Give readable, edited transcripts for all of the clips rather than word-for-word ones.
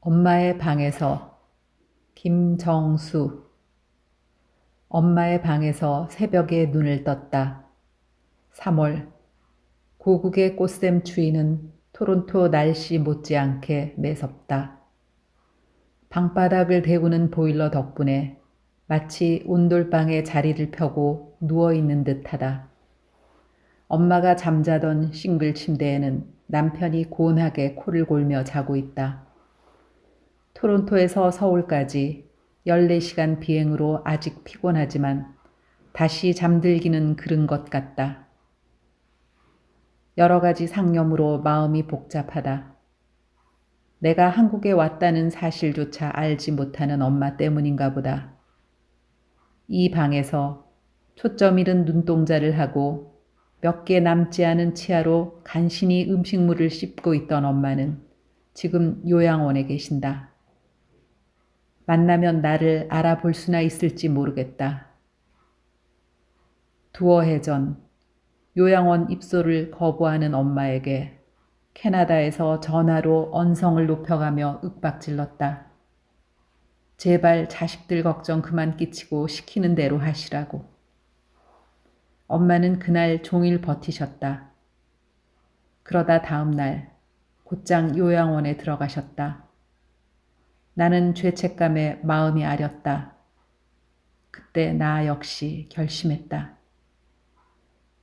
엄마의 방에서 김정수. 엄마의 방에서 새벽에 눈을 떴다. 3월. 고국의 꽃샘 추위는 토론토 날씨 못지않게 매섭다. 방바닥을 데우는 보일러 덕분에 마치 온돌방에 자리를 펴고 누워있는 듯하다. 엄마가 잠자던 싱글 침대에는 남편이 고운하게 코를 골며 자고 있다. 토론토에서 서울까지 14시간 비행으로 아직 피곤하지만 다시 잠들기는 그른 것 같다. 여러 가지 상념으로 마음이 복잡하다. 내가 한국에 왔다는 사실조차 알지 못하는 엄마 때문인가 보다. 이 방에서 초점 잃은 눈동자를 하고 몇 개 남지 않은 치아로 간신히 음식물을 씹고 있던 엄마는 지금 요양원에 계신다. 만나면 나를 알아볼 수나 있을지 모르겠다. 두어 해 전 요양원 입소를 거부하는 엄마에게 캐나다에서 전화로 언성을 높여가며 윽박질렀다. 제발 자식들 걱정 그만 끼치고 시키는 대로 하시라고. 엄마는 그날 종일 버티셨다. 그러다 다음 날 곧장 요양원에 들어가셨다. 나는 죄책감에 마음이 아렸다. 그때 나 역시 결심했다.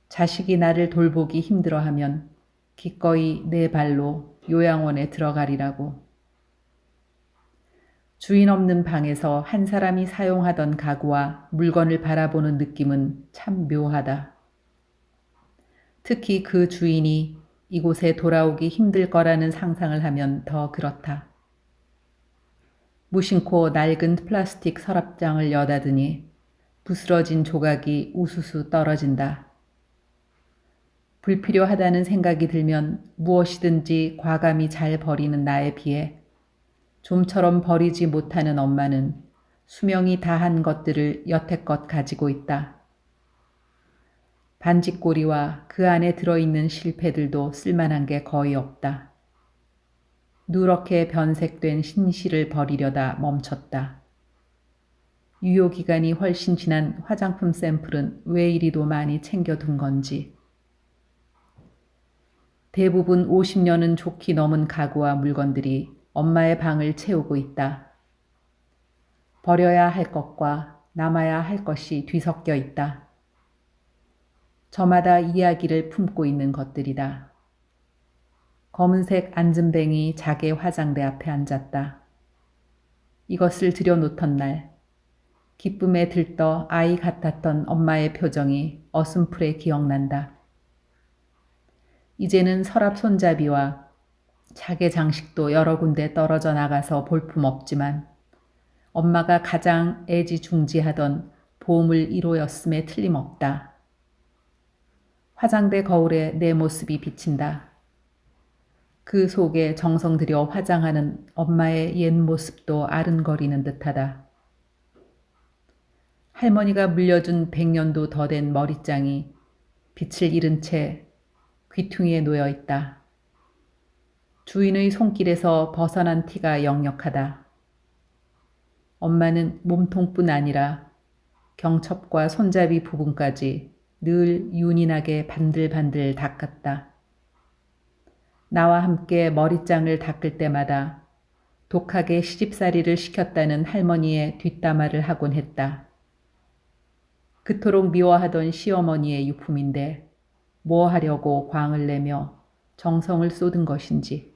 자식이 나를 돌보기 힘들어하면 기꺼이 내 발로 요양원에 들어가리라고. 주인 없는 방에서 한 사람이 사용하던 가구와 물건을 바라보는 느낌은 참 묘하다. 특히 그 주인이 이곳에 돌아오기 힘들 거라는 상상을 하면 더 그렇다. 무심코 낡은 플라스틱 서랍장을 여닫으니 부스러진 조각이 우수수 떨어진다. 불필요하다는 생각이 들면 무엇이든지 과감히 잘 버리는 나에 비해 좀처럼 버리지 못하는 엄마는 수명이 다한 것들을 여태껏 가지고 있다. 반지꼬리와 그 안에 들어있는 실패들도 쓸만한 게 거의 없다. 누렇게 변색된 신실을 버리려다 멈췄다. 유효기간이 훨씬 지난 화장품 샘플은 왜 이리도 많이 챙겨둔 건지. 대부분 50년은 좋게 넘은 가구와 물건들이 엄마의 방을 채우고 있다. 버려야 할 것과 남아야 할 것이 뒤섞여 있다. 저마다 이야기를 품고 있는 것들이다. 검은색 안전뱅이 자개 화장대 앞에 앉았다. 이것을 들여놓던 날 기쁨에 들떠 아이 같았던 엄마의 표정이 어슴푸레 기억난다. 이제는 서랍 손잡이와 자개 장식도 여러 군데 떨어져 나가서 볼품없지만 엄마가 가장 애지중지하던 보물 1호였음에 틀림없다. 화장대 거울에 내 모습이 비친다. 그 속에 정성 들여 화장하는 엄마의 옛 모습도 아른거리는 듯하다. 할머니가 물려준 100년도 더 된 머리장이 빛을 잃은 채 귀퉁이에 놓여 있다. 주인의 손길에서 벗어난 티가 역력하다. 엄마는 몸통뿐 아니라 경첩과 손잡이 부분까지 늘 윤인하게 반들반들 닦았다. 나와 함께 머리장을 닦을 때마다 독하게 시집살이를 시켰다는 할머니의 뒷담화를 하곤 했다. 그토록 미워하던 시어머니의 유품인데 뭐 하려고 광을 내며 정성을 쏟은 것인지.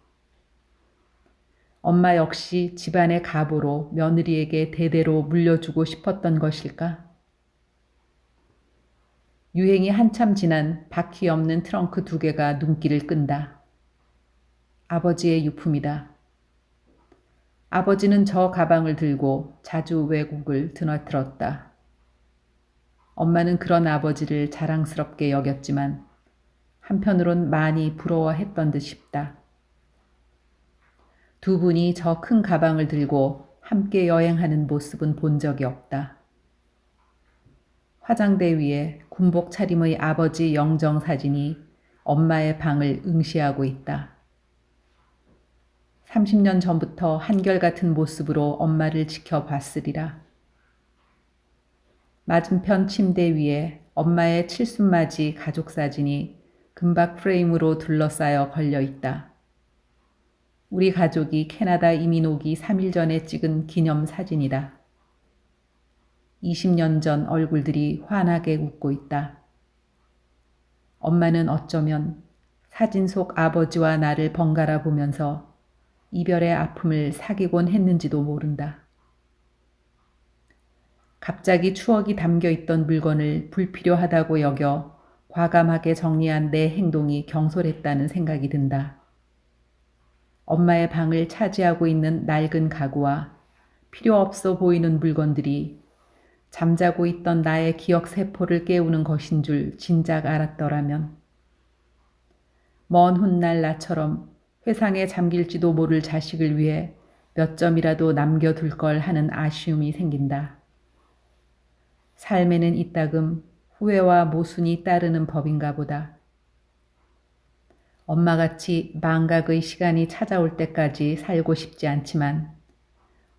엄마 역시 집안의 가보로 며느리에게 대대로 물려주고 싶었던 것일까? 유행이 한참 지난 바퀴 없는 트렁크 2개가 눈길을 끈다. 아버지의 유품이다. 아버지는 저 가방을 들고 자주 외국을 드나들었다. 엄마는 그런 아버지를 자랑스럽게 여겼지만 한편으론 많이 부러워했던 듯 싶다. 두 분이 저 큰 가방을 들고 함께 여행하는 모습은 본 적이 없다. 화장대 위에 군복 차림의 아버지 영정 사진이 엄마의 방을 응시하고 있다. 30년 전부터 한결같은 모습으로 엄마를 지켜봤으리라. 맞은편 침대 위에 엄마의 칠순맞이 가족 사진이 금박 프레임으로 둘러싸여 걸려 있다. 우리 가족이 캐나다 이민 오기 3일 전에 찍은 기념 사진이다. 20년 전 얼굴들이 환하게 웃고 있다. 엄마는 어쩌면 사진 속 아버지와 나를 번갈아 보면서 이별의 아픔을 사귀곤 했는지도 모른다. 갑자기 추억이 담겨 있던 물건을 불필요하다고 여겨 과감하게 정리한 내 행동이 경솔했다는 생각이 든다. 엄마의 방을 차지하고 있는 낡은 가구와 필요 없어 보이는 물건들이 잠자고 있던 나의 기억 세포를 깨우는 것인 줄 진작 알았더라면 먼 훗날 나처럼 회상에 잠길지도 모를 자식을 위해 몇 점이라도 남겨둘 걸 하는 아쉬움이 생긴다. 삶에는 이따금 후회와 모순이 따르는 법인가 보다. 엄마같이 망각의 시간이 찾아올 때까지 살고 싶지 않지만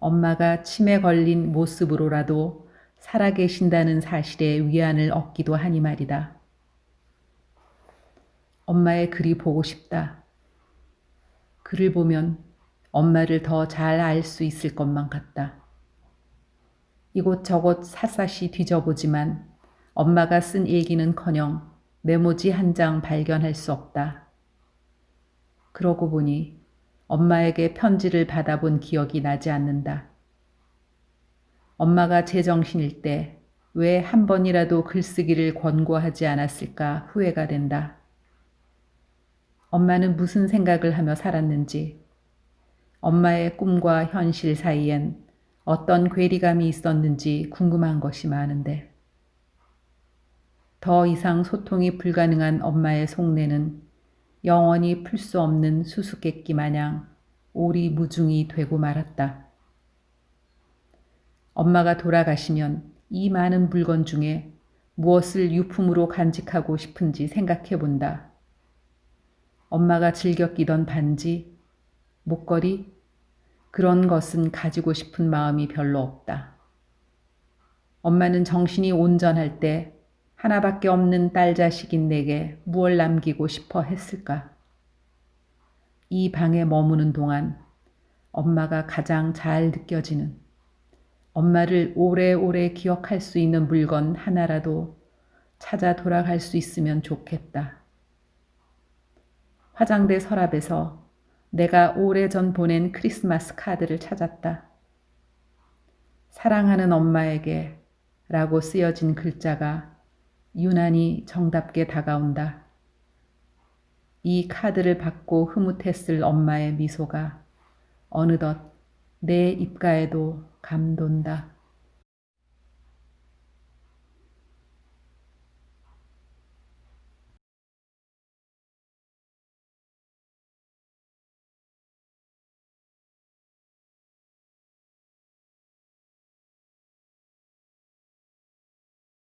엄마가 치매 걸린 모습으로라도 살아계신다는 사실에 위안을 얻기도 하니 말이다. 엄마의 글이 보고 싶다. 글을 보면 엄마를 더 잘 알 수 있을 것만 같다. 이곳저곳 샅샅이 뒤져보지만 엄마가 쓴 일기는커녕 메모지 한 장 발견할 수 없다. 그러고 보니 엄마에게 편지를 받아본 기억이 나지 않는다. 엄마가 제정신일 때 왜 한 번이라도 글쓰기를 권고하지 않았을까 후회가 된다. 엄마는 무슨 생각을 하며 살았는지, 엄마의 꿈과 현실 사이엔 어떤 괴리감이 있었는지 궁금한 것이 많은데, 더 이상 소통이 불가능한 엄마의 속내는 영원히 풀 수 없는 수수께끼 마냥 오리무중이 되고 말았다. 엄마가 돌아가시면 이 많은 물건 중에 무엇을 유품으로 간직하고 싶은지 생각해 본다. 엄마가 즐겨 끼던 반지, 목걸이, 그런 것은 가지고 싶은 마음이 별로 없다. 엄마는 정신이 온전할 때 하나밖에 없는 딸 자식인 내게 무얼 남기고 싶어 했을까? 이 방에 머무는 동안 엄마가 가장 잘 느껴지는, 엄마를 오래오래 기억할 수 있는 물건 하나라도 찾아 돌아갈 수 있으면 좋겠다. 화장대 서랍에서 내가 오래전 보낸 크리스마스 카드를 찾았다. 사랑하는 엄마에게 라고 쓰여진 글자가 유난히 정답게 다가온다. 이 카드를 받고 흐뭇했을 엄마의 미소가 어느덧 내 입가에도 감돈다.